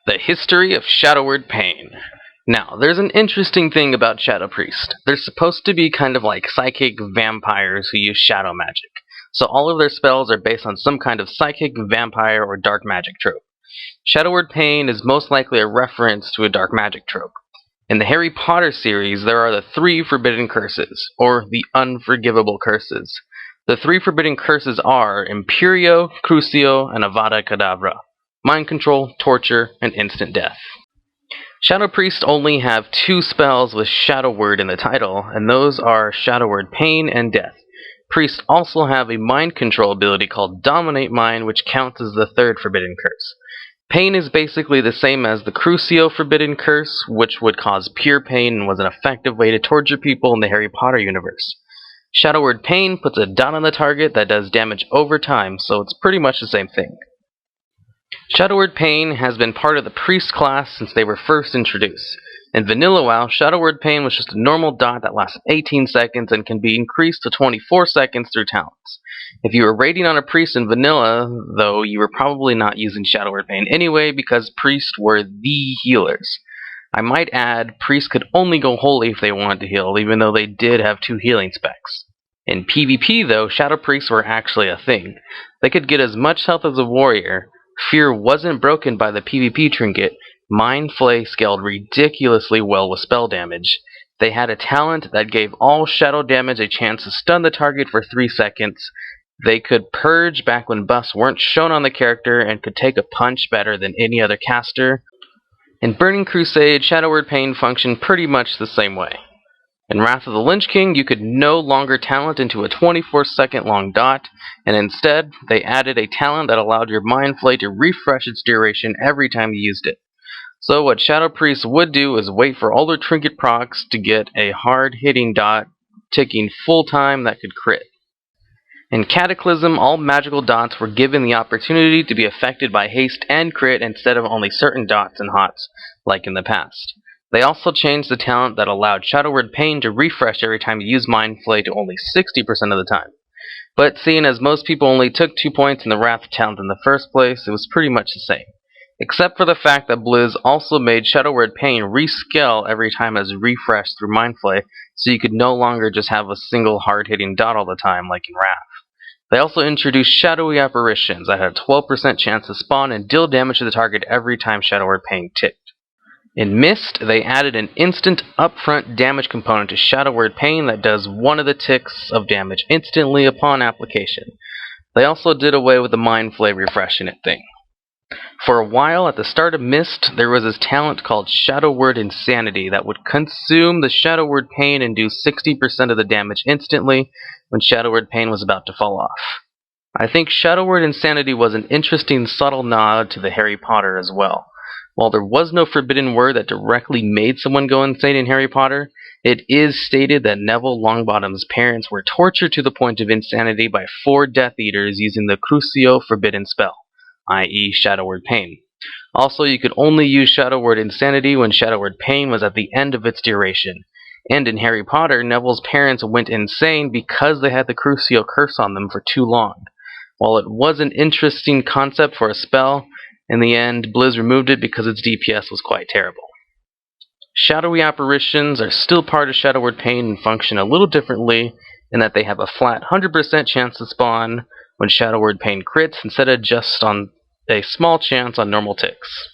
The history of Shadow Word Pain. Now, there's an interesting thing about Shadow Priest. They're supposed to be kind of like psychic vampires who use shadow magic. So all of their spells are based on some kind of psychic, vampire, or dark magic trope. Shadow Word Pain is most likely a reference to a dark magic trope. In the Harry Potter series, there are the three forbidden curses, or the Unforgivable curses. The three forbidden curses are Imperio, Crucio, and Avada Kedavra. Mind control, torture, and instant death. Shadow Priests only have two spells with Shadow Word in the title, and those are Shadow Word Pain and Death. Priests also have a mind control ability called Dominate Mind, which counts as the third forbidden curse. Pain is basically the same as the Crucio forbidden curse, which would cause pure pain and was an effective way to torture people in the Harry Potter universe. Shadow Word Pain puts a dot on the target that does damage over time, so it's pretty much the same thing. Shadow Word Pain has been part of the Priest class since they were first introduced. In Vanilla WoW, Shadow Word Pain was just a normal dot that lasts 18 seconds and can be increased to 24 seconds through talents. If you were raiding on a Priest in Vanilla, though, you were probably not using Shadow Word Pain anyway because Priests were the healers. I might add, Priests could only go holy if they wanted to heal, even though they did have two healing specs. In PvP, though, Shadow Priests were actually a thing. They could get as much health as a warrior. Fear wasn't broken by the PvP trinket. Mind Flay scaled ridiculously well with spell damage. They had a talent that gave all shadow damage a chance to stun the target for 3 seconds. They could purge back when buffs weren't shown on the character and could take a punch better than any other caster. In Burning Crusade, Shadow Word Pain functioned pretty much the same way. In Wrath of the Lich King, you could no longer talent into a 24-second long dot, and instead, they added a talent that allowed your Mind Flay to refresh its duration every time you used it. So what Shadow Priests would do is wait for all their trinket procs to get a hard-hitting dot, ticking full time that could crit. In Cataclysm, all magical dots were given the opportunity to be affected by haste and crit instead of only certain dots and hots, like in the past. They also changed the talent that allowed Shadow Word Pain to refresh every time you use Mind Flay to only 60% of the time. But seeing as most people only took 2 points in the Wrath talent in the first place, it was pretty much the same. Except for the fact that Blizz also made Shadow Word Pain rescale every time as refreshed through Mind Flay, so you could no longer just have a single hard-hitting dot all the time like in Wrath. They also introduced Shadowy Apparitions that had a 12% chance to spawn and deal damage to the target every time Shadow Word Pain ticked. In Mist, they added an instant upfront damage component to Shadow Word Pain that does one of the ticks of damage instantly upon application. They also did away with the Mind Flay refreshing it thing. For a while, at the start of Mist, there was this talent called Shadow Word Insanity that would consume the Shadow Word Pain and do 60% of the damage instantly when Shadow Word Pain was about to fall off. I think Shadow Word Insanity was an interesting subtle nod to the Harry Potter as well. While there was no forbidden word that directly made someone go insane in Harry Potter, it is stated that Neville Longbottom's parents were tortured to the point of insanity by 4 Death Eaters using the Crucio forbidden spell, i.e. Shadow Word Pain. Also, you could only use Shadow Word Insanity when Shadow Word Pain was at the end of its duration. And in Harry Potter, Neville's parents went insane because they had the Crucio curse on them for too long. While it was an interesting concept for a spell, in the end, Blizz removed it because its DPS was quite terrible. Shadowy Apparitions are still part of Shadow Word Pain and function a little differently in that they have a flat 100% chance to spawn when Shadow Word Pain crits instead of just on a small chance on normal ticks.